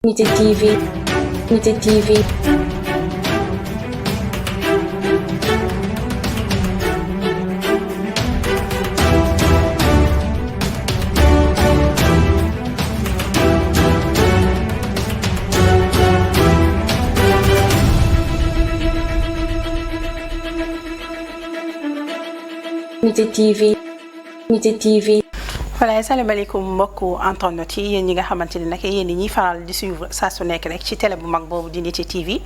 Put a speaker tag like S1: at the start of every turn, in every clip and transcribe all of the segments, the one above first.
S1: Unité TV, Unité TV. Unité TV, Unité TV.
S2: voilà asalaamaaleykum mbokku internet yi yéen ñi nga xamante ni nag yéen ñi faral di suivre saa su nekk rek ci télé bu mag boobu di Unité TV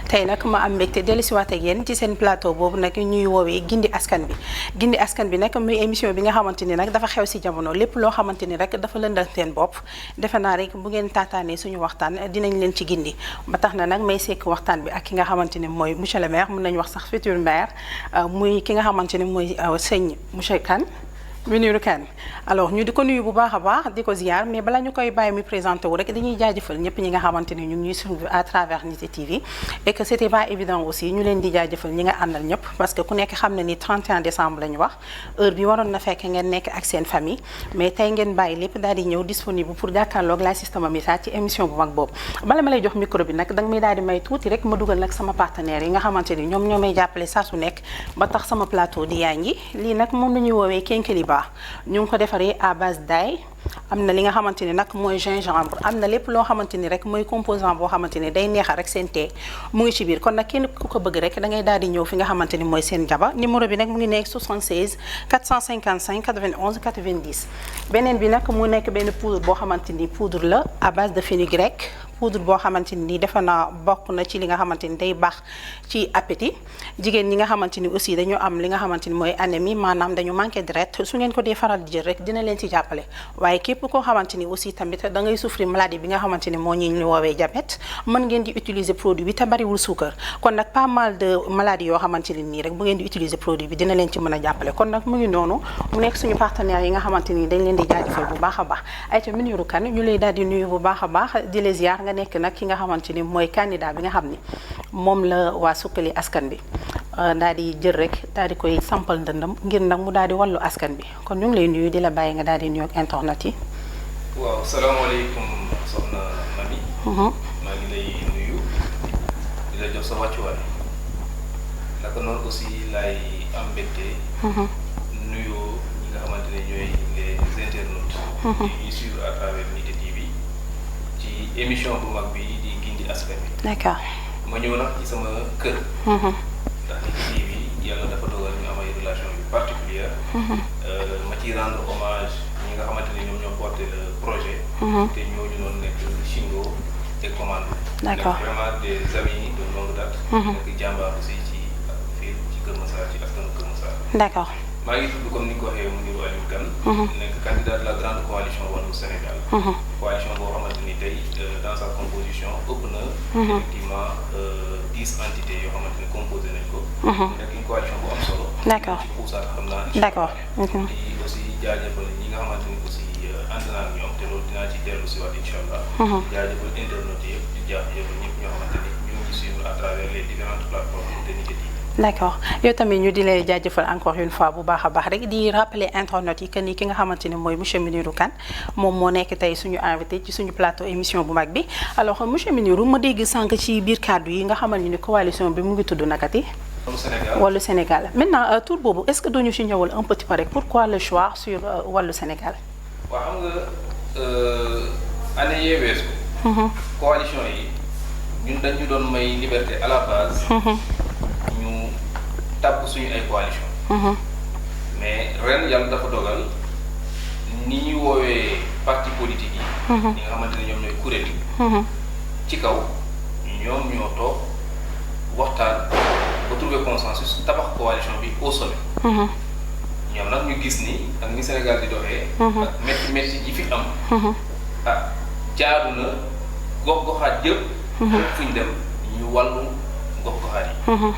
S2: tey nag ma am mbégte dellusiwaat ak yéen ci seen plateau boobu nag ñuy woowee gindi askan bi nag muy émission bi nga xamante ni nag dafa xew si jamono lépp loo xamante ni rek dafa lëndal seen bopp defe naa rek bu ngeen taataanee suñu waxtaan dinañ leen ci gindi ba tax na nag may sekk waxtaan bi ak ki nga xamante ni mooy monsieur le maire mën nañu wax sax futur maire muy ki nga xamante ni mooy sëñ monsieur Kane Mounirou Kane alors ñu di ko nuyu bu baax a baax di ko ziar mais bala ñu koy bàyyi muy présenté wu rek dañuy jaajëfal ñëpp ñi nga xamante ni ñu ngi ñuy suivre à travers Unité TV et que c'était pas évident aussi ñu leen di jaajëfal ñi nga àndal ñëpp parce que ku nekk xam na ni 31 décembre la ñu wax heure bi waroon na fekk ngeen nekk ak seen famille mais tey ngeen bàyyi lépp daal di ñëw disponible pour jàkkaarloog la système amita ci émission bu mag boobu bala ma lay jox micro bi nag danga may daal di may tuuti rek ma dugal nag sama partenaires yi nga xamante ni ñoom ñoo may jàppale saa su nekk ba tax sama plateau di yaa ngi lii nag moom la ñuy woowee Kenkeliba ñu ngi ko defaree à base d'ail am na li nga xamante ni nag mooy gingembre am na lépp loo xamante ni rek mooy composant boo xamante ni day neexal rek seen tee mu ngi ci biir kon nag kenn ku ko bëgg rek da ngay daal di ñëw fi nga xamante ni mooy seen jaba numéro bi nag mu ngi nekk 76 455 91 90 beneen bi nag mu nekk benn poudre boo xamante ni poudre la à base de fenugrec poudre boo xamante ni defe naa bokk na ci li nga xamante ni day baax ci appétit jigéen ñi nga xamante ni aussi dañoo am li nga xamante ni mooy anémie maanaam dañu manqué deret su ngeen ko dee faral di jël rek dina leen ci jàppale waaye képp koo xamante ni aussi tamit da ngay souffrir maladie bi nga xamante ni moo ñu woowee diabète mën ngeen di utiliser produit bi te bariwul suukar kon nag pas mal de maladies yoo xamante ni nii rek bu ngeen di utiliser produit bi dina leen ci mën a jàppale kon nag mu ngi noonu mu nekk suñu partenaires yi nga xamante ni dañ leen di jaajëfal bu baax a baax ayca Mounirou Kane ñu lay daal di nuyu bu baax a baax di les ziar nga nekk nag ki nga xamante ni mooy candidat bi nga xam ni moom la waa sukkali askan bi daal di jël rek daal di koy sampal ndëndam ngir nag mu daal di wàllu askan bi kon ñu ngi lay nuyu di la bàyyi nga daal di nuyu ak internet yi.
S3: waaw salaamaaleykum soxna Mami. maa ngi lay nuyu di la jox sa wàccuwaay naka noonu aussi laay am mbégte. nuyu ñi nga xamante ne ñooy les internautes. yi ñuy suivre à travers Unité TV ci émission bu mag bi di gindi askan bi.
S2: d'accord.
S3: ma ñëw nag ci sama kër. ndax Unité TV yàlla dafa dogal ñu am ay relation yu particulière ma ciy rendre hommage ñi nga xamante ne ñoom ñoo porté le projet. te ñooñu noonu nekk Shingo et Commando.
S2: d'accord
S3: nekk vraiment des amis de longue date. nekk jàmbaar aussi ci fii ci Kër Massar ci askanu Kër Massar.
S2: d'accord.
S3: maa ngi tudd comme ni nga ko waxee Mounirou Aliou Kane. nekk candidat de la grande coalition Wallu Sénégal. coalition boo xamante ni tey dans sa composition ëpp na. effectivement 10 entités yoo xamante ni composé nañ ko. nekk une coalition bu am solo.
S2: d'accord
S3: ci puusaat xam naa.
S2: d'accord.
S3: di aussi jaajëfal ñi nga xamante ni aussi ànd naa ak ñoom te loolu dinaa ci dellu si waat incha allah. di jaajëfal internautes yëpp di jaajëfal ñëpp ñoo xamante ni ñu ngi suivre à travers les différentes plateformes de Unité TV.
S2: d'accord yow tamit ñu di lay jaajëfal encore une fois bu baax a baax rek di rappeler internautes yi que ni ki nga xamante ni mooy monsieur Mounirou Kane moom moo nekk tey suñu invité ci suñu plateau émission bu mag bi alors monsieur Mounirou ma dégg sànq ci biir kàddu yi nga xamal ñu ni coalition bi mu ngi tudd nakati Wallu Sénégal maintenant tour boobu est-ce que duñu ci ñëwal un petit peu rek pourquoi le choix sur Wallu Sénégal.
S3: waaw xam nga année yee weesu. coalition yi ñun dañu doon may liberté à la base. ñu tàbb suñu ay coalition mais ren yàlla dafa dogal ni ñuy woowee parti politique yi. ñi nga xamante ne ñoom ñooy kuréel yi. ci kaw ñoom ñoo toog waxtaan ba trouver consensus tabax coalition bi au sommet. ñoom nag ñu gis ni ak ni Sénégal di doxee. ak métti métti yi fi am. jaadu na gox-goxaat yëpp. fu ñu dem ñu wàllu gox-goxaat yi.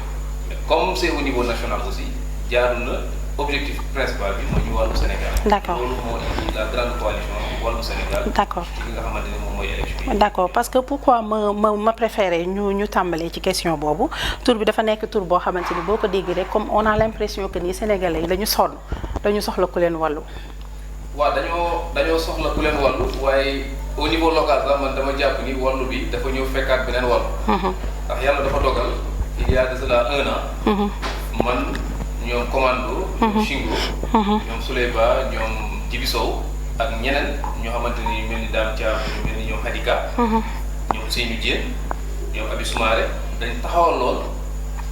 S3: comme c'est au niveau national aussi jaadu na objectif principal bi mooy ñu wàllu Sénégal.
S2: d'accord
S3: loolu moo indi la grande coalition wàllu Sénégal.
S2: d'accord
S3: ci li nga xamante ne moom mooy élection yi.
S2: d'accord parce que pourquoi ma préféré ñu tàmbalee ci question boobu tur bi dafa nekk tur boo xamante ni boo ko déggee rek comme on a l'impression que ni Sénégalais yi dañu soxla ku leen wàllu.
S3: waaw dañoo soxla ku leen wàllu waaye au niveau local sax man dama jàpp ni wàllu bi dafa ñëw fekkaat beneen wàllu. ndax yàlla dafa dogal il y a de cela 1 an. man ñoom commando. ñoom Shingo. ñoom Souleyba ñoom Djibi Sow ak ñeneen ñoo xamante ni mel ni Dame Thiam mel ni ñoom Hadika. ñoom Seynou Dieng ñoom Abi Soumaré dañ taxawal lool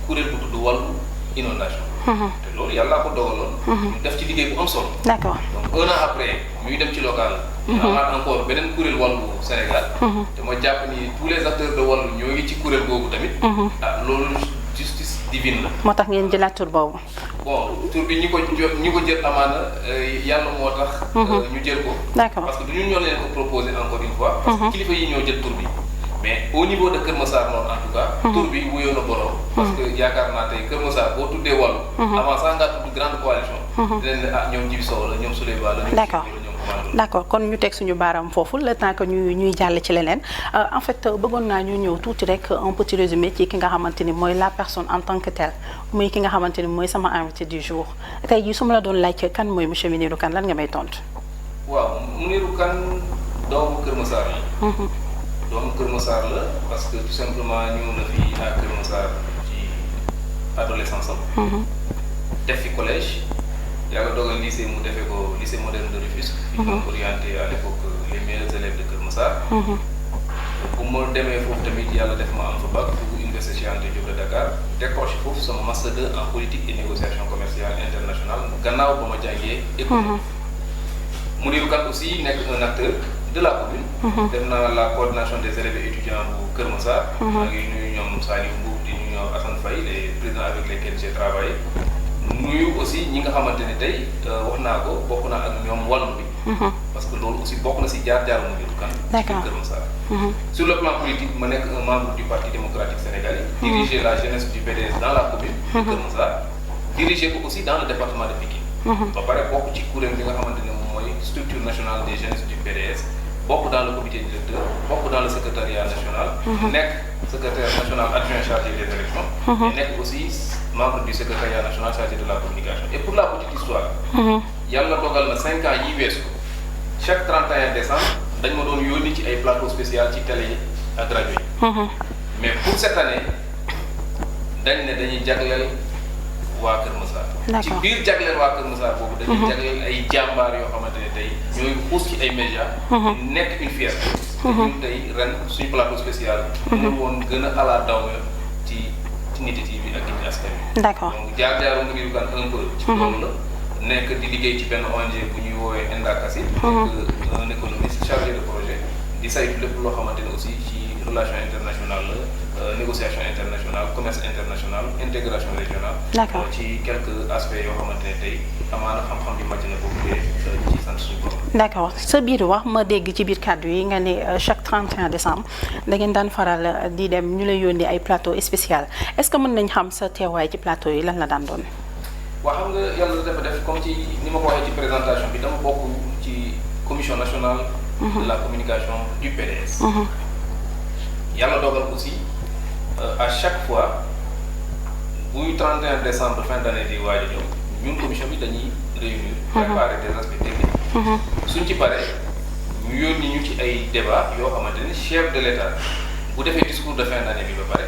S3: kuréel bu tudd wàllu inondation. te loolu yàlla ko dogaloon. ñu def ci liggéey bu am solo.
S2: d'accord
S3: donc 1 an après ñuy dem ci local. ñu amaat encore beneen kuréel wàllu Sénégal. te ma jàpp ni tous les acteurs de wàllu ñoo ngi ci kuréel googu tamit. ah loolu justice divine la.
S2: moo tax ngeen jëlaat tur boobu.
S3: bon tur bi ñi ko jël amaana yàlla moo tax. ñu jël ko.
S2: d'accord
S3: parce que du ñun ñoo leen ko proposé encore une fois. parce que kilifa yi ñoo jël tur bi. mais au niveau de Kër Massar Nord en tout cas. tur bi wuyoo na borom. parce que yaakaar naa tey Kër Massar boo tuddee wàllu. avant sax ngaa tudd grande coalition. dinañ ne ah ñoom Djibi Sow la ñoom Souleyba la.
S2: d'accord d'accord kon ñu teg suñu baaram foofu le temps que ñuy jàll ci leneen en fait bëggoon naa ñu ñëw tuuti rek un petit résumé ci ki nga xamante ni mooy la personne en tant que telle muy ki nga xamante ni mooy sama invité du jour tey jii su ma la doon laaj kan mooy monsieur Mounirou Kane lan nga may tontu.
S3: waaw Mounirou Kane doomu Kër Massar la. doomu Kër Massar la parce que tout simplement ñëw na fii à Kër Massar ci adolescence am. def fi collège. yàlla dogal lycée mu defee ko lycée moderne de Rufisque. fi ñu orienté à l'époque les meilleurs élèves de Kër Massar. bu ma demee foofu tamit yàlla def ma am fa bac dugg Université Cheikh Anta Diop de Dakar décroché foofu sama master 2 en politique et négociation commerciale internationale gannaaw ba ma jàngee économie. Mounirou Kane aussi nekk un acteur de la commune. def naa la coordination des élèves et étudiants bu Kër Massar. maa ngi nuyu ñoom Saliou Mbow di nuyu ñoom Assane Faye les présidents avec lesquels j'ai travaillé. nuyu aussi ñi nga xamante ne tey wax naa ko bokk naa ak ñoom wàllu bi. parce que loolu aussi bokk na si jaar-jaaru Mounirou Kane.
S2: d'accord
S3: ci Kër Massar. sur le plan politique ma nekk un membre du parti démocratique sénégalais. diriger la jeunesse du PDS dans la commune. de Kër Massar. diriger ko aussi dans le département de Pikine. ba pare bokk ci kuréel bi nga xamante ne moom mooy structure nationale des jeunesses du PDS. bokk dans le comité directeur bokk dans le secrétariat national. nekk secrétaire national adjoint chargé des élections. et nekk aussi membre du secrétariat national chargé de la communication. et pour la petite histoire. yàlla dogal na 5 ans yi weesu chaque 31 décembre dañ ma doon yónni ci ay plateau spécial ci télé yi ak rajo yi. mais pour cette année dañ ne dañuy jagleel waa Kër Massar. ci biir jagleel waa Kër Massar boobu. dañuy jagleel ay jàmbaar yoo xamante ne tey ñooy xuus ci ay médias. nekk une fierté. te ñun tey ren suñu plateau spécial. mënul woon gën a ala daw ci Nité TV ak Nité Askan Wi.
S2: d'accord
S3: donc jaar-jaaru Mounirou Kane un peu. ci loolu la nekk di liggéey ci benn ONG bu ñuy woowee Endakasi. nekk un économiste chargé de projet di saytu lépp loo xamante ne aussi ci relation internationale la négociation internationale commerce international intégration régionale.
S2: d'accord
S3: ci quelques aspects yoo xamante ne tey amaana xam-xam bi màcc na boobu te ñu ciy sant suñu borom.
S2: d'accord sa biir wax ma dégg ci biir kàddu yi nga ne chaque 31 décembre da ngeen daan faral di dem ñu lay yónnee ay plateau spécial est-ce que mën nañ xam sa teewaay ci plateau yi lan la daan doon.
S3: waaw xam nga yàlla dafa def comme ci ni ma ko waxee ci présentation bi dama bokk ci commission nationale. de la communication du PDS. yàlla dogal aussi à chaque fois buy 31 décembre fin d'année di waaj a ñëw ñun commission bi dañuy réunir. préparer des aspects techniques. suñ ci paree ñu yónni ñu ci ay débat yoo xamante ni chef de l'État bu defee discours de fin d'année bi ba pare.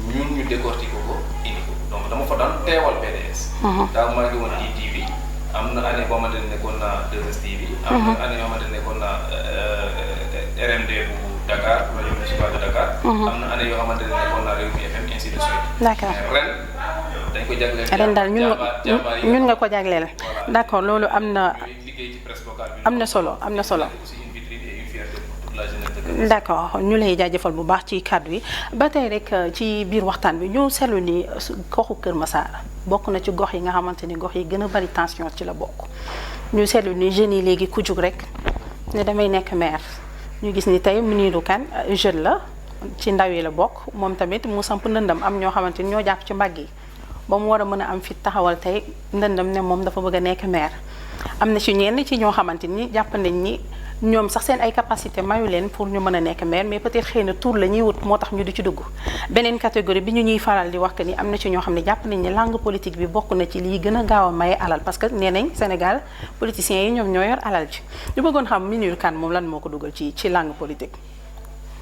S3: ñun ñu décortiquer ko indi ko donc dama fa daan teewal PDS. daaw maa ngi woon ITV am na année boo xamante ne nekkoon naa 2STV. am na année yoo xamante ne nekkoon naa RMD bu Dakar rajo municipal de Dakar. am na année yoo xamante ne nekkoon naa Rewmi FM ainsi de suite.
S2: d'accord
S3: ren dañ ko jagleel.
S2: ren daal ñun nga ko jagleel. d'accord loolu am na.
S3: liggéey ci presse locale bi.
S2: am na solo am na solo.
S3: aussi une vitrine et une fierté pour toute la jeunesse de Kër Massar.
S2: d'accord ñu lay jaajëfal bu baax ci kàddu yi ba tey rek ci biir waxtaan bi ñu seetlu ni goxu Kër Massar bokk na ci gox yi nga xamante ni gox yi gën a bari tension ci la bokk ñu seetlu ni jeunes yi léegi ku jug rek ne damay nekk maire ñu gis ni tey Mounirou Kane jeune la ci ndaw yi la bokk moom tamit mu samp ndëndam am ñoo xamante ni ñoo jàpp ci mbagg yi ba mu war a mën a am fit taxawal tey ndëndam ne moom dafa bëgg a nekk maire am na ci ñenn ci ñoo xamante ni jàpp nañ ni ñoom sax seen ay capacité mayu leen pour ñu mën a nekk maire mais peut-être xëy na tour la ñuy wut moo tax ñu di ci dugg beneen catégorie bi ñu ñuy faral di wax que ni am na ci ñoo xam ne jàpp nañ ni langue politique bi bokk na ci lii gën a gaaw a maye alal parce que nee nañ Sénégal politiciens yi ñoom ñoo yor alal ji ñu bëggoon xam Mounirou Kane moom lan moo ko dugal ci langue politique.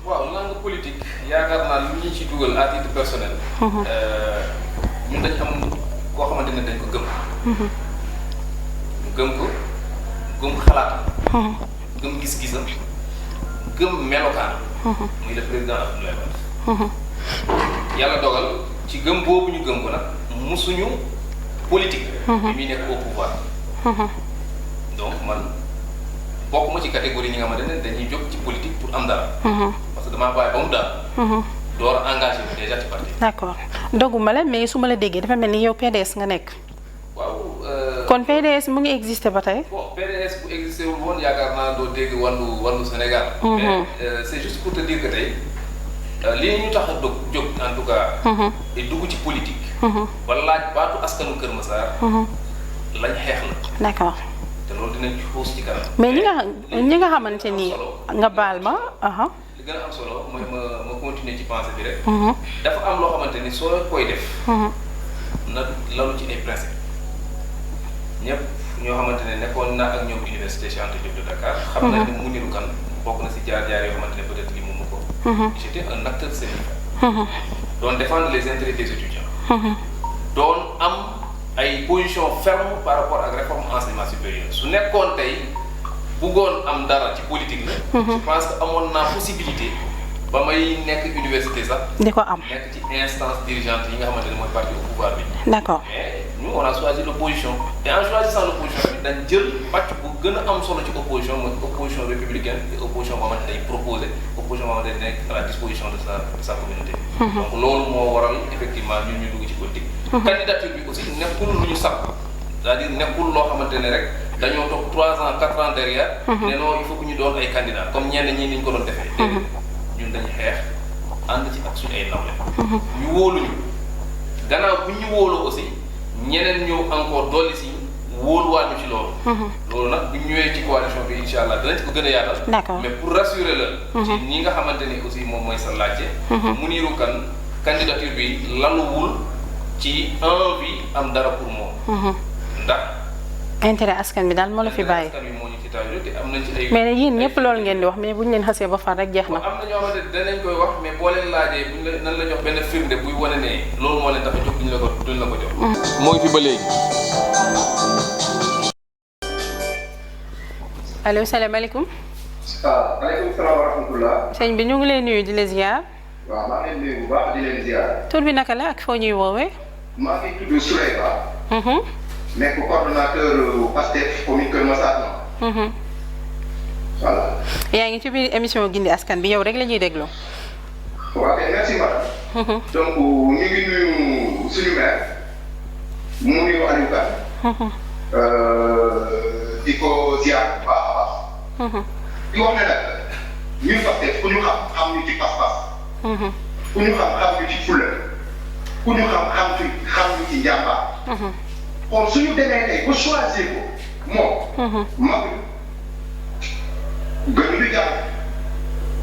S3: waaw langue politique yaakaar naa lu ñu ci dugal à titre personnel. ñun dañ am koo xamante ne dañ ko gëm. ñu gëm xalaatam. gëm gis-gisam gëm melokaan. muy le président Abdoulaye Wade. yàlla dogal ci gëm boobu ñu gëm ko nag musuñu politique. bi muy nekk au pouvoir. donc man bokkuma ci catégorie ñi nga xamante ne dañuy jóg ci politique pour am dara. parce que damaa bàyyi ba mu daal. door a engagé wu déjà ci parti.
S2: d'accord doguma la mais su ma la déggee dafa mel ni yow PDS nga nekk.
S3: waaw.
S2: kon PDS mu ngi existé ba tey.
S3: bon PDS bu existé wul woon yaakaar naa doo dégg wàllu Sénégal. mais c'est juste pour te dire que tey li ñu tax a jóg en tout cas. et dugg ci politique. ba laaj baatu askanu Kër Massar. lañ xeex la.
S2: d'accord.
S3: te loolu dinañ ci xuus ci kanam.
S2: mais ñi nga xamante ni nga baal ma.
S3: li gën a am solo mooy ma continuer ci pensée bi rek. dafa am loo xamante ni soo koy def. na lalu ci ay principe ñëpp ñoo xamante ne nekkoon naa ak ñoom université Cheikh Anta Diop de Dakar. xam nañ ne Mounirou Kane bokk na si jaar-jaar yoo xamante ne peut-être li mu ko. j'étais un acteur syndical. doon défendre les intérêts des étudiants. doon am ay position ferme par rapport ak réforme enseignement supérieur su nekkoon tey bëggoon am dara ci politique la. je pense que amoon naa possibilité ba may nekk université sax.
S2: di ko am
S3: nekk ci instance dirigeante yi nga xamante ne mooy parti au pouvoir bi.
S2: d'accord
S3: mais nous on a choisi l'opposition et en choisissant l'opposition bi dañ jël pàcc bu gën a am solo ci opposition mooy opposition républicaine et opposition boo xamante ne day proposer opposition boo xamante ne nekk à la disposition de sa communauté. donc loolu moo waral effectivement ñun ñu dugg ci politique. candidature bi aussi nekkul lu ñu sax c'est-à-dire nekkul loo xamante ne rek dañoo toog 3 ans 4 ans derrière. ne non il faut que ñu doon ay candidats comme ñenn ñi niñ ko doon defee. ñun dañu xeex ànd ci ak suñu ay nawle. ñu wóoluñu gannaaw bu ñu wóoloo aussi ñeneen ñëw encore dolli si wóoluwaat ñu ci loolu. loolu nag bu ñu ñëwee ci coalition bi incha allah danañ ko gën a yaatal.
S2: d'accord
S3: mais pour rassurer la. ci ñi nga xamante ni aussi moom mooy sa laajte. Mounirou Kane candidature bi laluwul ci envie am dara pour moom. ndax.
S2: intérêt askan bi daal moo la fi bàyyi.
S3: askan bi moo ñu ci taaju te am nañ ci ay.
S2: mais yéen ñëpp loolu ngeen di wax mais bu ñu leen xasee ba far rek jeex na.
S3: am na ñoo xamante ne danañ koy wax mais boo leen laajee buñ la nan la jox benn firnde buy wane ne loolu moo leen tax a jóg duñ la ko jox. moo ngi fi ba léegi.
S2: allo salaamaaleykum.
S4: maaleykum salaam wa rahmatulah.
S2: sëñ bi ñu ngi lay nuyu di la ziar.
S4: waaw maa ngi leen nuyu bu baax di leen ziar.
S2: tur bi naka la ak foo ñuy woowee.
S4: maa ngi tudd Souley Ba. nekk coordonnateur PASTEF commune Kër Massar. voilà.
S2: yaa ngi ci biir émission Gindi Askan bi yow rek la ñuy déglu.
S4: waaw kay merci madame. donc ñu ngi nuyu suñu maire. Mounirou Aliou Kane. di ko ziar bu baax a baax. di wax ne nag ñun PASTEF ku ñu xam ñu ci pas-pas. ku ñu xam ñu ci fulla. ku ñu xam ñu ci njàmbaar. kon suñu demee tey ba choisir ko moom. mag gënuñu jàpp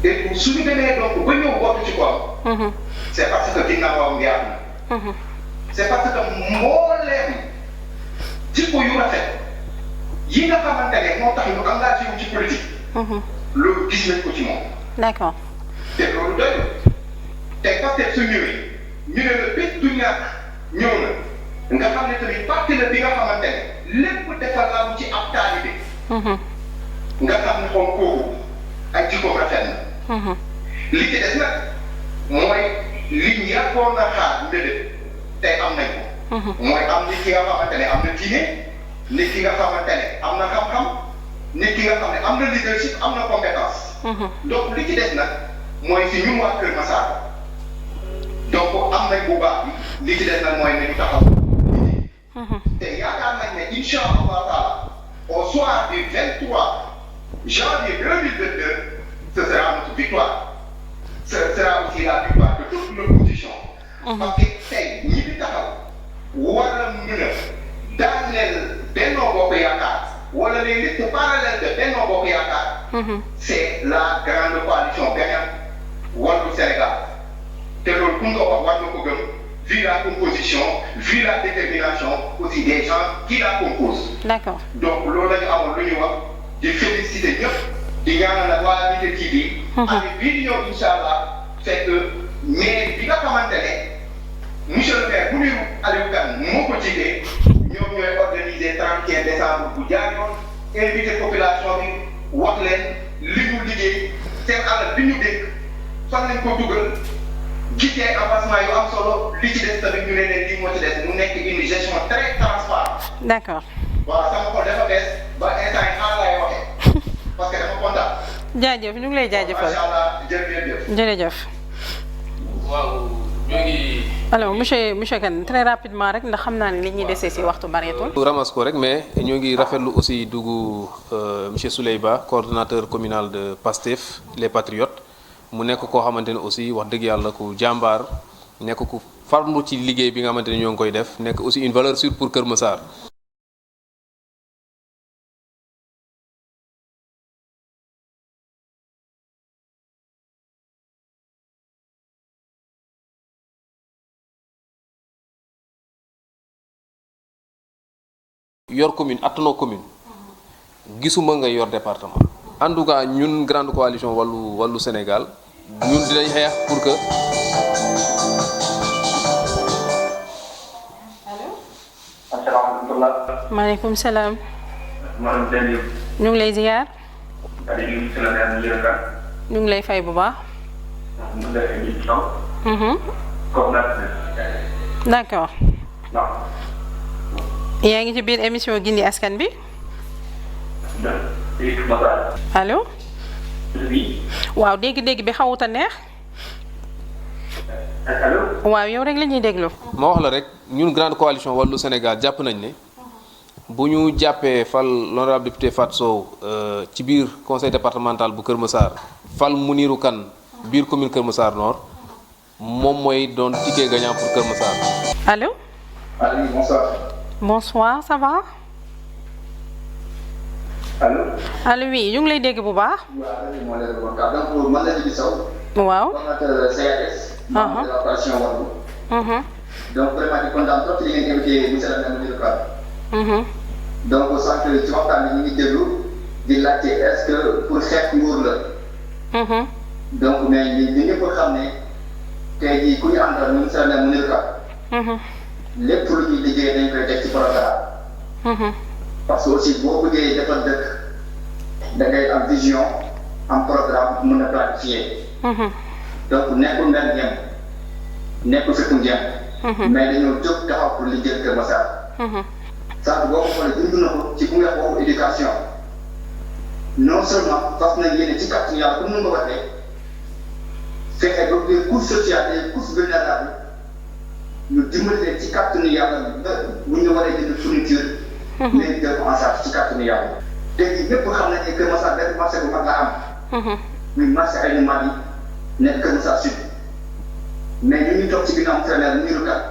S4: et suñu demee donc ba ñëw bokk ci kawam. c'est parce que ginnaawam yaatu na. c'est parce que mbooleem jikko yu rafet yi nga xamante ne moo tax ñu engagé wu ci politique. loolu gis nañ ko ci moom.
S2: d'accord.
S4: te loolu doyul tey Pastef su ñëwee ñu ne la bés du ñàkk ñëw na. nga xam ne tamit parti la bi nga xamante ne lépp defal la ci ab taalibe. nga xam ne xool kooku ay jikkoom rafet na. li ci des nag mooy li ñu yàggoon na xaar ndëdët tey am nañ ko. mooy am nit ki nga xamante ne am na diine nit ki nga xamante ne am na xam-xam nit ki nga xam ne am na leadership am na compétence. donc li ci des nag mooy si ñun waa Kër Massar donc am nañ bu baax bi li ci des nag mooy nañu taxaw. te yaakaar nañ ne incha allah taala au soir du 23 janvier 2022 ce sera notre victoire ce sera aussi la victoire de toute l'opposition. parce que tey ñi fi taxaw war a mën a daaneel Benno Bokk Yaakaar wala les listes parallèles de Benno Bokk Yaakaar. C'est la grande coalition gagnante Wallu Sénégal te loolu ku nga ko wax war na ko gëm vu la composition vu la détermination aussi des gens qui la composent.
S2: D'accord.
S4: donc loolu la ñu amoon lu ñu wax di féliciter ñëpp di ñaanal nag waa Nitte TV. année bii di ñëw incha allah fekk maire bi nga xamante ne monsieur le maire bu nuyu Aliou Kane moo ko jiitee ñoom ñooy organiser 31 décembre bu jaar yoon invité population bi wax leen li ñu liggéey seen alal bi ñu dégg fan lañ ko dugal gisee avancement yu am solo li ci des tamit ñu ne leen lii moo ci des mu nekk une gestion très transparente.
S2: D'accord.
S4: waaw sama xol dafa bees ba instant yi xaar laay waxee parce que dafa kontaan.
S2: jaajëf ñu ngi lay jaajëfal.
S4: macha allah jërëjëf.
S2: jërëjëf.
S3: waaw ñoo ngi.
S2: alors monsieur Kane très rapidement rek ndax xam naa ne li ñuy desee si waxtu bareetul.
S5: ramas ko rek mais ñoo ngi rafetlu aussi dugg monsieur Souley Ba coordonnateur communal de PASTEF les Patriotes mu nekk koo xamante ne aussi wax dëgg yàlla ku jàmbaar nekk ku farlu ci liggéey bi nga xamante ne ñoo ngi koy def nekk aussi une valeur sûre pour Kër Massar. yor commune attanoo commune gisuma nga yor département en tout cas ñun grande coalition wàllu Sénégal ñun dinañ xeex pour que.
S4: asalaamaaleykum.
S2: maaleykum salaam.
S4: madame Deme.
S2: ñu ngi lay ziar.
S4: Aliou monsieur le maire Ndiéla Kane.
S2: ñu ngi lay fay bu baax.
S4: mu def émission. coordonnateur.
S2: D'accord.
S4: non.
S2: yaa ngi ci biir émission Gindi Askan bi. allo.
S4: oui.
S2: waaw dégg-dégg bi xawut a neex.
S4: allo.
S2: waaw yow rek la ñuy déglu.
S5: ma wax la rek ñun grande coalition wàllu Sénégal jàpp nañ ne bu ñu jàppee fal l'honorable député Fatou Sow ci biir conseil départemental bu Kër Massar fal Mounirou Kane biir commune Kër Massar Nord moom mooy doon ticket gagnant pour Kër Massar.
S2: allo.
S4: Aliou bonsoir.
S2: bonsoir ça va.
S4: allo.
S2: allo oui ñu ngi lay dégg bu baax.
S4: waaw moo leen doon kàddu donc man la Djibi Sow.
S2: waaw.
S4: coordonnateur CAS. membre de la coalition Wallu. donc vraiment di kontaan trop ci li ngeen invité monsieur le maire Mounirou Kane. donc sànq ci waxtaan bi ñu ngi déglu di laajte est-ce que pour xeex nguur la. donc mais ñun ñëpp xam ne tey jii ku ñu àndal monsieur le maire Mounirou Kane. lépp lu ñuy liggéey dañ koy teg ci programme. parce que aussi boo bëggee defar dëkk da ngay am vision am programme mën a planifier. donc nekkul mel ngeen nekkul fekk ngeen. mais dañoo jóg taxaw pour liggéey Kër Massar. sànq boo ko xoolee dund na ko ci bu nga boobu éducation non seulement fas na yéene ci kàttan yàlla comme ni nga ko waxee fexe ba les couches sociales et les couches vulnérables ñu dimbali leen ci kàttanu yàlla bu ñu waree jënd fourniture. léegi jël ko en charge ci kàttanu yàlla. léegi ñëpp xam nañ ne Kër Massar benn marché bu mag la am. muy marché ay numat yi nekk Kër Massar Sud. mais ñu ngi toog ci ginnaaw monsieur le maire Mounirou Kane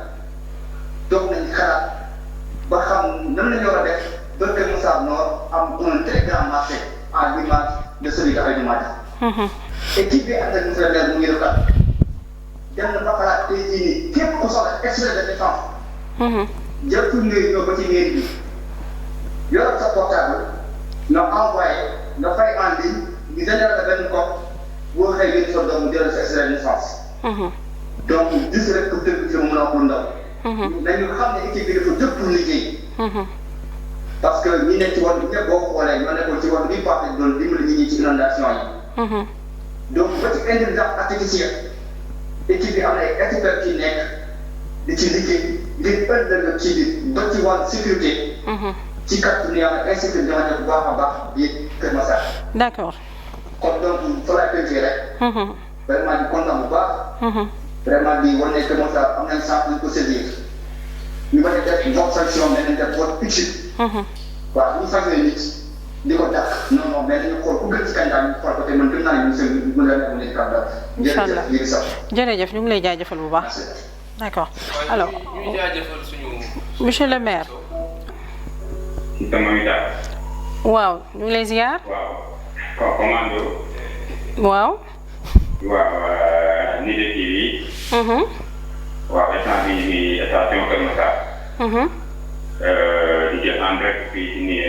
S4: toog nañu xalaat ba xam nan la ñu war a def ba Kër Massar Nord am un très grand marché à l'image de celui de ay numat yi. équipe bi ànd ak monsieur le maire Mounirou Kane dem na ba xalaat tey jii nii képp ku soxla extrait de défense. jël tur ngay ñëw ba ci mairie bi yoroon sa portable nga envoyé nga fay en ligne ñu général la benn code boo xëy yéen sa doom mu jël sa extrait de naissance. donc gis rek pour dëgg ci moom la pour ndaw. nañu xam ne équipe bi dafa jot pour liggéey. parce que ñi nekk ci wàllu ñëpp boo ko xoolee ñoo nekkoon ci wàllu bi parti doon dimbali nit ñi ci inondation yi. donc ba ci intelligence artificielle équipe bi am na ay experts ci nekk di ci liggéey ngir ëllëg ci bi ba ci wàllu sécurité. ci kàttanu yàlla insécurité dama ne bu baax a baax biir Kër Massar.
S2: d'accord.
S4: kon donc fa laay tënkee rek. vraiment di kontaan bu baax. vraiment di wane Kër Massar am nañ chance ñu ko saisir ñu bañ a def vote sanction mais nañ def vote utile. waaw ñu sanctionné nit di ko dàq non non mais dañu xool ku gën ci candidat ñu xool ko te man gëm naa ne monsieur mën na nekk candidat.
S2: incha allah
S4: jërëjëf
S2: jërëjëf ñu ngi lay jaajëfal bu baax. d'accord alors
S3: ñu jaajëfal suñu.
S2: monsieur le maire. waaw ñu ngi lay ziar.
S6: waaw commando.
S2: waaw.
S6: waaw Nitte TV. waaw instant bii nii station Kër Massar. di jël en direct fii ci nii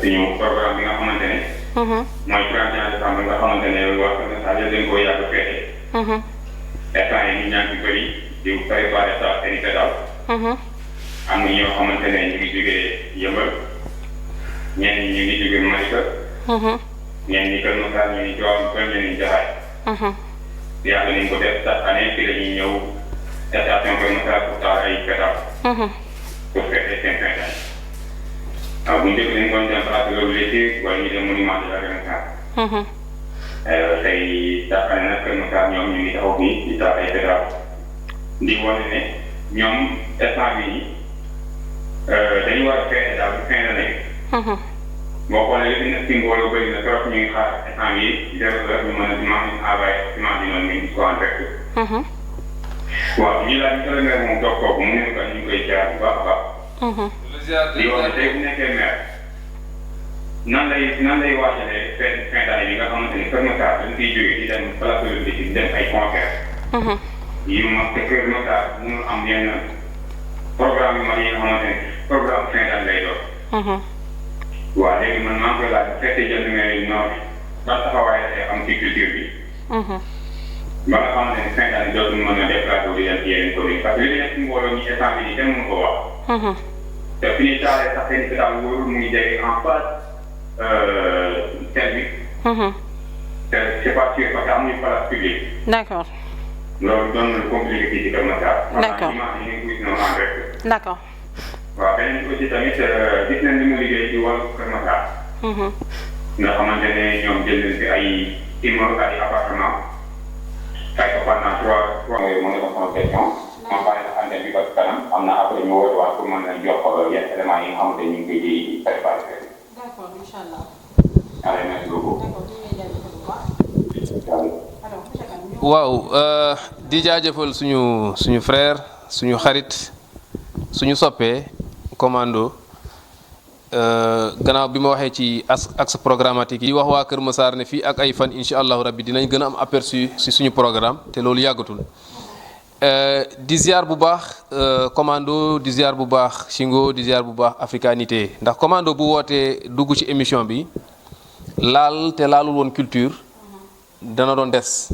S6: suñu programme bi nga xamante ne. mooy 31 décembre nga xamante ne waa Kër Massar yëpp dañ koo yàgg feete. instant yi nit ñaa ngi bëri di préparé sa seen i pédale. am na ñoo xamante ne ñu ngi jógee Yëmbal. ñenn ñi ñu ngi jógee Malika. ñenn ñi Kër Massar ñu ngi Tivaouane ñenn ñi Jaxaay. yàlla nañ ko def chaque année fii la ñuy ñëw station Kër Massar pour taal ay pétale. pour fêter seen fin d'année. waaw bu njëkk dañu doon dem place de l'Obélisque wala ñu dem monument de la Renaissance. tey chaque année nag Kër Massar ñoom ñu ngi taxaw fii di taal ay pétale. di wane ne ñoom instant bii dañu war a fêter daal fin d'année. boo xoolee li fi nekk si mbooloo bëri na trop ñu ngi xaar instant bii 0 heure ñu mën a envoyé ciment bi noonu ñu ko en direct. waaw ñu laaj ñu la moom toog kooku mu ne ko ñu ngi koy jaar bu baax a baax. di wax ne tey bu nekkee maire nan lay waajalee fin d'année bi nga xamante ni Kër Massar dañ koy jógee di dem place de l'Obélisque di dem ay concert. yu mag te Kër Massar mënul am yenn programme yu mag yi nga xamante ni programme fin d'année lay doon. waaw léegi man maa ngi koy laaj bu fekkee jënd nga noor bi ban taxawaay la am ci culture bi. ba nga xamante ne fin d'année dootuñu mën a déplacé di dem ci yeneen commune parce que li nekk mbooloo ñu instant bi nii kenn mënu ko wax. te fi ñuy taalee sax seen pétale wóorul mu ngi jege en face service. te c'est pas sûr parce que amuñu place publique.
S2: d'accord.
S6: loolu doon na lu compliqué fii ci Kër Massar.
S2: d'accord
S6: image yi ñu ngi gis noonu en direct.
S2: d'accord.
S6: waaw beneen bi aussi tamit gis nañ li mu liggéey ci wàllu Kër Massar. nga xamante ne ñoom jël nañ fi ay immeuble ay appartement fay ko pendant 3 mois mën na ko sama question ma bàyyi la antenne bi ba kanam am na après ñu woote waat pour mën a jox yenn éléments yi nga xamante ne ñu ngi koy ji préparé.
S2: d'accord incha allah.
S6: allez merci beaucoup.
S5: waaw di jaajëfal suñu frère suñu xarit suñu soppee commando gannaaw bi ma waxee ci axe programmatique yi. di wax waa Kër Massar ne fii ak ay fan incha allahu rabbi dinañ gën a am aperçu si suñu programme te loolu yàggatul. di ziar bu baax commando di ziar bu baax Shingo di ziar bu baax africanité ndax commando bu wootee dugg ci émission bi laal te laalul woon culture dana doon des.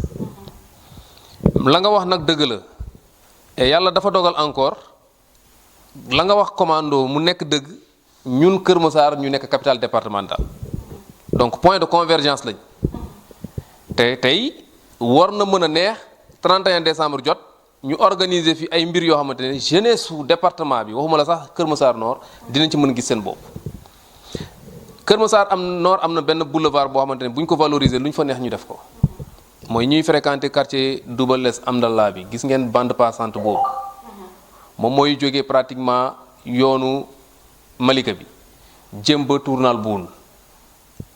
S5: la nga wax nag dëgg la et yàlla dafa dogal encore la nga wax commando mu nekk dëgg ñun Kër Massar ñu nekk capitale départementale donc point de convergence lañ te tey war na mën a neex 31 décembre jot ñu organiser fi ay mbir yoo xamante ne jeunesse su département bi waxuma la sax Kër Massar Nord dinañ ci mën a gis seen bopp. Kër Massar Nord am na benn boulevard boo xamante ne bu ñu ko valoriser lu ñu fa neex ñu def ko. mooy ñuy fréquenter quartier Double Less Amdallah bi gis ngeen bande passante boobu moom mooy jógee pratiquement yoonu Malika bi jëm ba Tournal Boune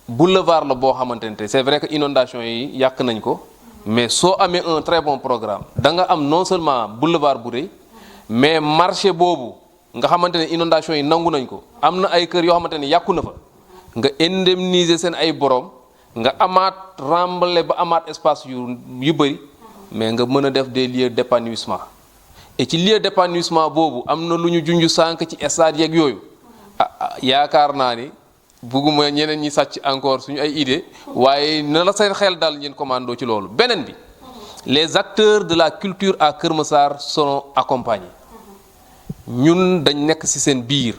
S5: boulevard la boo xamante ne c'est vrai que inondation yi yàq nañ ko mais soo amee un très bon programme da nga am non seulement boulevard bu rëy mais marché boobu nga xamante ne inondation yi nangu nañ ko am na ay kër yoo xamante ne yàqu na fa nga indemniser seen ay borom. nga amaat remblai ba amaat espace yu bëri mais nga mën a def des lieux d'épanouissement et ci lieu d'épanouissement boobu am na lu ñu junj sànq ci stade yeeg yooyu yaakaar naa ni bugguma ñeneen ñi sàcc encore suñu ay idée waaye na la seen xel daal ngeen commando ci loolu. beneen bi les acteurs de la culture à Kër Massar seront accompagnés ñun dañ nekk ci seen biir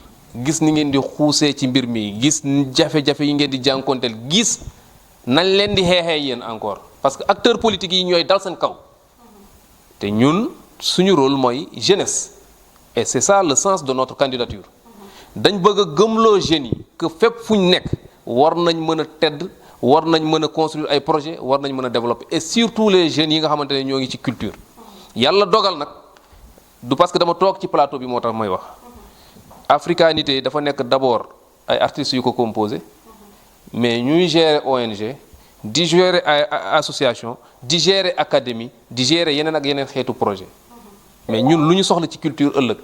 S5: gis ni ngeen di xuusee ci mbir mi gis jafe-jafe yi ngeen di jànkonteel gis. nañ leen di xeexee yéen encore parce que acteurs politiques yi ñooy dal seen kaw te ñun suñu rôle mooy jeunesse et c'est ça le sens de notre candidature dañ bëgg a gëmloo jeunes yi que fépp fu ñu nekk war nañ mën a tedd war nañ mën a construire ay projets war nañ mën a développer et surtout les jeunes yi nga xamante ne ñoo ngi ci culture. yàlla dogal nag du parce que dama toog ci plateau bi moo tax may wax africanité dafa nekk d'abord ay artistes yu ko composé. mais ñuy gérer ONG di gérer ay association di gérer académie di gérer yeneen ak yeneen xeetu projet mais ñun lu ñu soxla ci culture ëllëg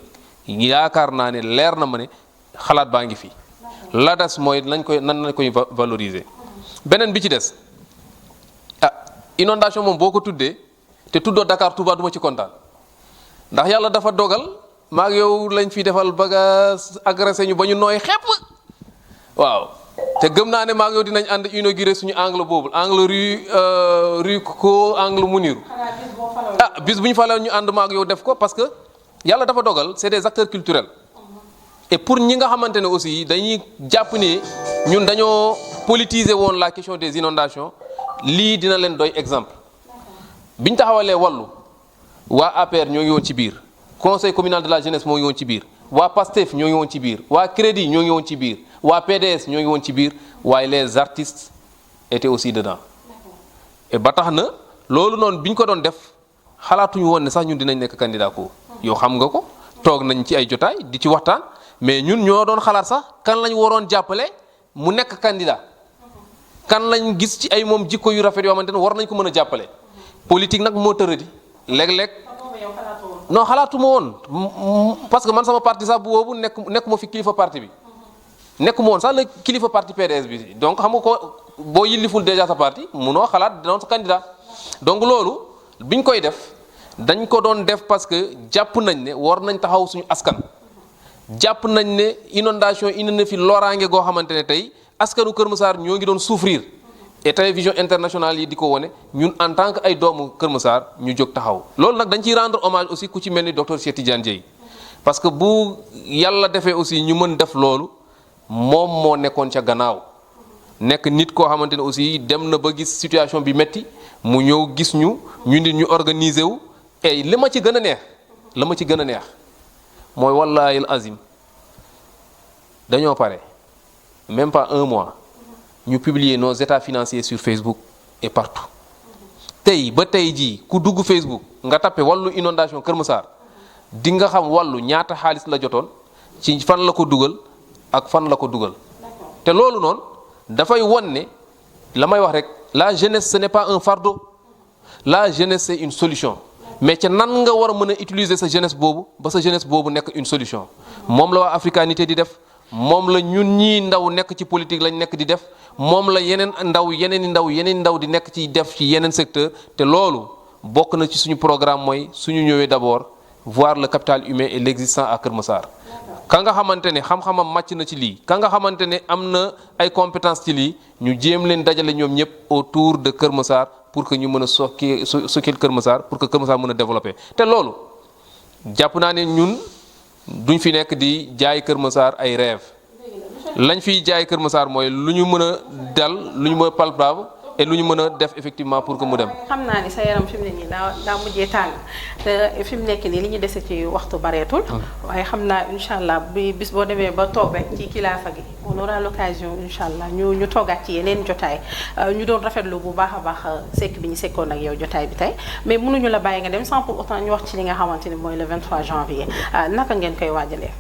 S5: yaakaar naa ne leer na ma ne xalaat baa ngi fi la des mooy nan lañ koy valoriser. beneen bi ci des inondation moom boo ko tuddee te tuddoo Dakar Touba duma ci kontaan ndax yàlla dafa dogal maag yow lañ fi defal baga agressé ñu ba ñu nooy xepp waaw te gëm naa ne maag yow dinañ ànd inauguré suñu angle boobu angle rue ko angle Mouniru bis bu ñu falee ñu ànd maag yow def ko parce que yàlla dafa dogal c'est des acteurs culturels et pour ñi nga xamante ne aussi dañuy jàpp ni ñun dañoo politiser woon la question des inondations lii dina leen doy exemple biñ taxawalee wàllu waa APR ñoo ngi woon ci biir conseil communal de la jeunesse moo ngi woon ci biir waa PASTEF ñoo ngi woon ci biir waa Crédit ñoo ngi woon ci biir waa PDS ñoo ngi woon ci biir waaye les artistes étaient aussi dedans et ba tax na loolu noonu biñ ko doon def xalaatuñu woon ne sax ñun dinañ nekk candidat ko yow xam nga ko toog nañ ci ay jotaay di ci waxtaan mais ñun ñoo doon xalaat sax kan lañ waroon jàppale mu nekk candidat kan lañ gis ci ay moom jikko yu rafet yoo xamante ne war nañ ko mën a jàppale politique nag moo tëradi léeg-léeg non xalaatuma woon parce que man sama parti sax bu boobu nekk ma fi kilifa parti bi nekkuma woon sax la kilifa parti PDS bi donc xam nga ko boo yilliful déjà sa parti munoo xalaat dinoon sa candidat donc loolu biñ koy def dañ ko doon def parce que jàpp nañ ne war nañ taxaw suñu askan jàpp nañ ne inondation indi na fi loraange goo xamante ne tey askanu Kër Massar ñoo ngi doon souffrir et télévision internationale yi di ko wone ñun en tant que ay doomu Kër Massar ñu jóg taxaw loolu nag dañ ciy rendre hommage aussi ku ci mel ni docteur Cheikh Tidiane Dièye parce que bu yàlla defee aussi ñu mën def loolu moom moo nekkoon ca gannaaw nekk nit koo xamante ne aussi dem na ba gis situation bi metti mu ñëw gis ñu nit ñu organiser wu et li ma ci gën a neex mooy wallaahi al azim dañoo pare même pas un mois ñu publier nos états financiers sur Facebook et partout tey ba tey jii ku dugg Facebook nga tappe wàllu inondation Kër Massar di nga xam wàllu ñaata xaalis la jotoon ci fan la ko dugal ak fan la ko dugal te loolu noonu dafay won ne la may wax rek la jeunesse ce n'est pas un fardeau la jeunesse c'est une solution mais ca nan nga war a mën a utiliser sa jeunesse boobu ba sa jeunesse boobu nekk une solution moom la waa africanité di def moom la ñun ñii ndaw nekk ci politique lañ nekk di def moom la yeneen ndaw di nekk ci def ci yeneen secteur te loolu bokk na ci suñu programme mooy suñu ñëwee d'abord voir le capital humain et l'existant à Kër Massar ka nga xamante ne xam-xamam màcc na ci lii ka nga xamante ne am na ay compétences ci lii ñu jéem leen dajale ñoom ñëpp autour de Kër Massar pour que ñu mën a sokkil Kër Massar pour que Kër Massar mën a développer te loolu jàpp naa ne ñun duñ fi nekk di jaay Kër Massar ay rêve lañ fiy jaay Kër Massar mooy lu ñu mën a dal lu ñu mën a palpable et lu ñu mën a def effectivement pour que mu dem.
S2: xam naa ni sa yaram fi mu ne nii daa mujjee tàng te fi mu nekk nii li ñu dese ci waxtu bareetul. waaye xam naa incha allah bi bis boo demee ba toog rek ci kilaafa gi on aura l'occasion incha allah ñu toogaat ci yeneen jotaay ñu doon rafetlu bu baax a baax sekk bi ñu sekkoon ak yow jotaay bi tey mais mënuñu la bàyyi nga dem sans pour autant ñu wax ci li nga xamante ni mooy le 23 janvier naka ngeen koy waajalee.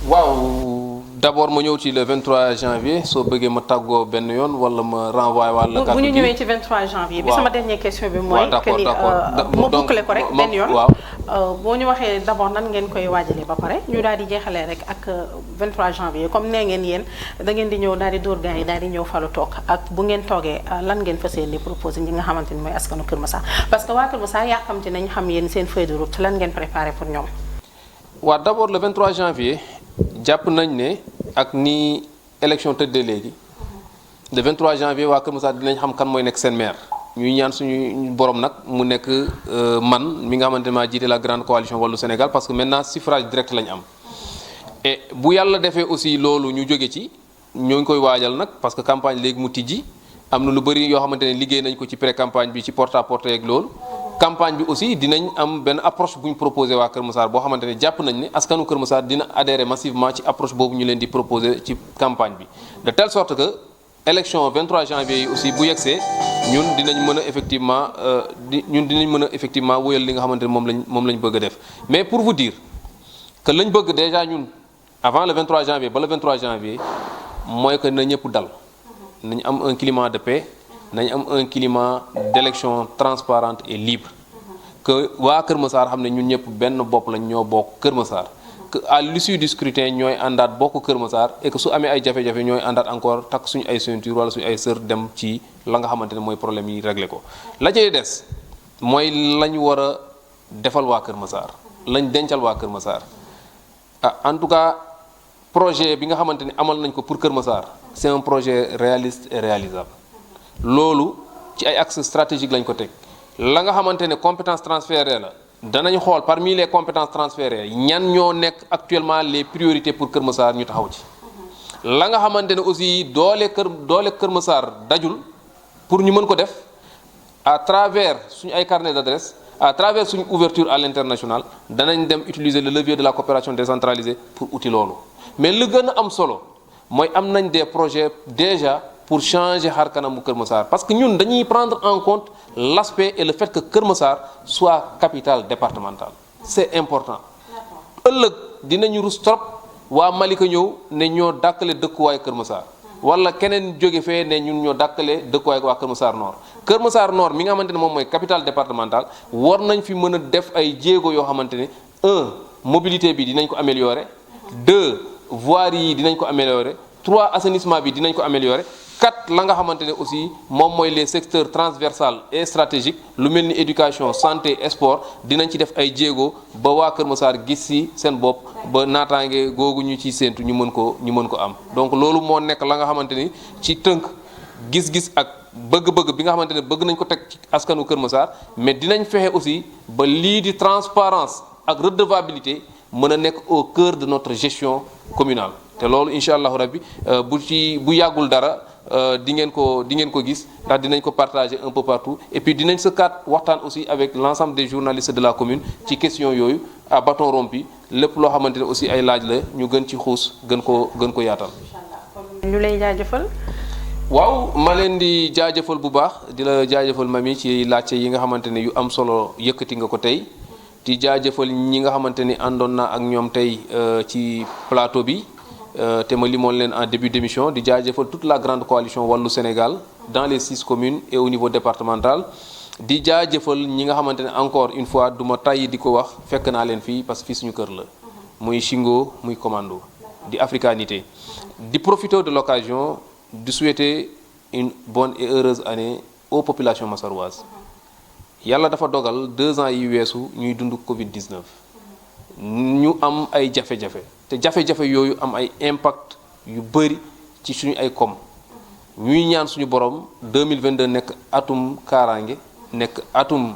S5: waaw. D'abord ma ñëw ci le 23 janvier soo bëggee ma tàggoo benn yoon wala ma renvoyer wala carte
S2: bu ñu ñëwee ci 23 janvier bi sama dernière question bi mooy que ni ma boucler ko rek benn yoon boo ñu waxee d'abord nan ngeen koy waajalee ba pare ñu daal di jeexalee rek ak 23 janvier comme nee ngeen yéen da ngeen di ñëw daal di dóor gars yi daal di ñëw falu toog ak bu ngeen toogee lan ngeen fas yéene proposé ñi nga xamante ni mooy askanu Kër Massar parce que waa Kër Massar yàkkamti nañ xam yéen seen feuille de route lan ngeen préparé pour ñoom.
S5: waaw d'abord le 23 janvier jàpp nañ ne ak ni élection tëddee léegi le 23 janvier waa Kër Massar dinañ xam kan mooy nekk seen maire ñuy ñaan suñu borom nag mu nekk man mi nga xamante ne maa jiite la grande coalition Wallu Sénégal parce que maintenant suffrage direct lañ am et bu yàlla defee aussi loolu ñu jóge ci ñoo ngi koy waajal nag parce que campagne léegi mu tijji am na lu bëri yoo xamante ne liggéey nañ ko ci pré campagne bi ci porte à porte yeeg loolu campagne bi aussi dinañ am benn approche bu ñu proposé waa Kër Massar boo xamante ne jàpp nañ ne askanu Kër Massar dina adhérer massivement ci approche boobu ñu leen di proposé ci campagne bi de telle sorte que élection 23 janvier yi aussi bu yegsee ñun dinañ mën a effectivement wóyal li nga xamante ne moom lañ bëgg a def mais pour vous dire que lañ bëgg déjà ñun avant le 23 janvier ba le 23 janvier mooy que na ñëpp dal nañ am un climat de paix nañ am un climat d'élection transparente et libre que waa Kër Massar xam ne ñun ñëpp benn bopp lañ ñoo bokk Kër Massar que à l'issue du scrutin ñooy àndaat bokk Kër Massar et que su amee ay jafe-jafe ñooy àndaat encore takk suñu ay ceinture wala suñu ay sër dem ci la nga xamante ne mooy problème yi régler ko la cay des mooy lañ war a defal waa Kër Massar lañ dencal waa Kër Massar en tout cas projet bi nga xamante ni amal nañ ko pour Kër Massar c'est un projet réaliste et réalisable loolu ci ay axes stratégiques lañ ko teg la nga xamante ne compétence transférée la danañ xool parmi les compétences transférées ñan ñoo nekk actuellement les priorités pour Kër Massar ñu taxaw ci la nga xamante ne aussi doole Kër Massar dajul pour ñu mën ko def à travers suñu ay carnet d'adresse à travers suñu ouverture à l'international danañ dem utiliser le levier de la coopération décentralisée pour outil loolu mais li gën a am solo mooy am nañ des projets déjà pour changer xar kanamu Kër Massar parce que ñun dañuy prendre en compte l'aspect et le fait que Kër Massar soit capitale départementale c'est important ëllëg dinañu rus trop waa Malika ñëw ne ñoo dàkkale dëkkuwaay Kër Massar wala keneen jóge fee ne ñun ñoo dàkkale dëkkuwaay waa Kër Massar Nord Kër Massar Nord mi nga xamante ne moom mooy capitale départementale war nañ fi mën a def ay jéego yoo xamante ne mobilité bi dinañ ko améliorer 2 voirie yi dinañ ko améliorer 3 assainissement bi dinañ ko améliorer 4 la nga xamante ne aussi moom mooy les secteurs transversaux et stratégiques lu mel ni éducation santé et sport dinañ ci def ay jéego ba waa Kër Massar gis ci seen bopp ba naataange googu ñu ciy séentu ñu mën ko am donc loolu moo nekk la nga xamante ni ci tënk gis-gis ak bëgg-bëgg bi nga xamante ne bëgg nañ ko teg ci askanu Kër Massar mais dinañ fexe aussi ba lii di transparence ak redevabilité mën a nekk au cœur de notre gestion communale te loolu incha allahu rabbi bu yàggul dara di ngeen ko gis ndax dinañ ko partager un peu partout et puis dinañ sëkkaat waxtaan aussi avec l'ensemble des journalistes de la commune ci question yooyu à bâton rompu lépp loo xamante ne aussi ay laaj la ñu gën ci xuus gën ko yaatal.
S2: ñu lay jaajëfal.
S5: waaw ma leen di jaajëfal bu baax di la jaajëfal mami ci laajte yi nga xamante ne yu am solo yëkkati nga ko tey di jaajëfal ñi nga xamante ni àndoon naa ak ñoom tey ci plateau bi. te ma limoon leen en début d'émission di jaajëfal toute la grande coalition Wallu Sénégal dans les 6 communes et au niveau départemental di jaajëfal ñi nga xamante ne encore une fois du ma tàyyi di ko wax fekk naa leen fii parce que fii suñu kër la muy Shingo muy Commando di Africanité di profiter de l'occasion di souhaiter une bonne et heureuse année aux populations massaroises yàlla dafa dogal 2 ans yi weesu ñuy dund Covid-19 ñu am ay jafe-jafe te jafe-jafe yooyu am ay impact yu bëri ci suñu ay koom ñuy ñaan suñu borom 2022 nekk atum kaaraange nekk atum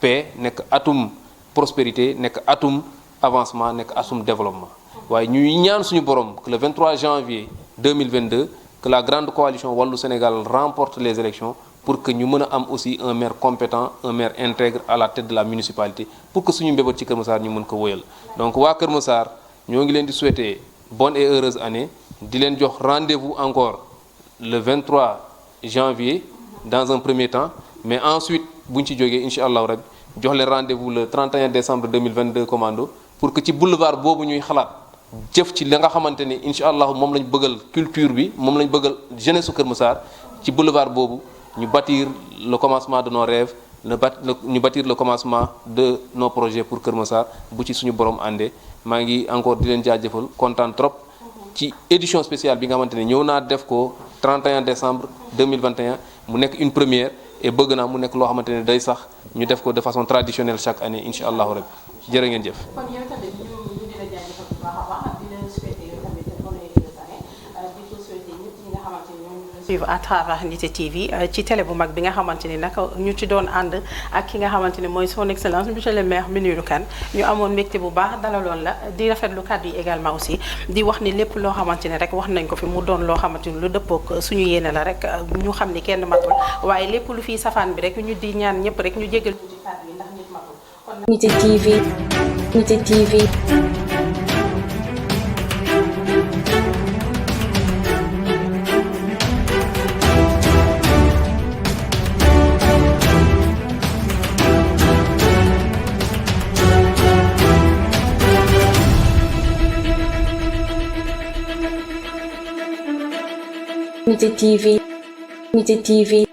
S5: paix nekk atum prospérité nekk atum avancement nekk atum développement waaye ñuy ñaan suñu borom que le 23 janvier 2022 que la grande coalition Wallu Sénégal remporte les élections pour que ñu mën a am aussi un maire compétent un maire intègre à la tête de la municipalité pour que suñu mbébét ci Kër Massar ñu mën ko wóyal donc waa Kër Massar ñoo ngi leen di souhaiter bonne et heureuse année di leen jox rendez-vous encore le 23 janvier dans un premier temps mais ensuite bu ñu ci jógee incha allahu rabbi jox leen rendez-vous le 31 décembre 2022 commando pour que ci boulevard boobu ñuy xalaat jëf ci la nga xamante ni incha allahu moom lañ bëggal culture bi moom lañ bëggal jeunesse su Kër Massar ci boulevard boobu ñu bâtir le commencement de nos rêves ñu bâtir le commencement de nos projets pour Kër Massar bu ci suñu borom àndee maa ngi encore di leen jaajëfal kontaan trop ci édition spéciale bi nga xamante ne ñëw naa def ko 31 décembre 2021 mu nekk une première et bëgg naa mu nekk loo xamante ne day sax ñu def ko de façon traditionnelle chaque année incha allahu rabbi jërë ngeen jëf.
S2: kon yow tamit ñu di la jaajëfal bu baax a baax di leen souhaiter yow tamit bonne et heureuse année di ko souhaiter ñëpp ñi nga xamante ne ñoom ñu suivre à travers Nitte TV ci télé bu mag bi nga xamante ni nag ñu ci doon ànd ak ki nga xamante ni mooy son excellence monsieur le maire Mounirou Kane ñu amoon mbégte bu baax dalaloon la di rafetlu kàddu yi également aussi di wax ni lépp loo xamante ni rek wax nañ ko fi mu doon loo xamante ni lu dëppook suñu yéene la rek ñu xam ni kenn matul waaye lépp lu fiy safaan bi rek ñu di ñaan ñëpp rek ñu jégal ñu ci kàddu yi ndax nit matul kon
S1: Nitte TV, Nitte TV. Nitte TV, Nitte TV.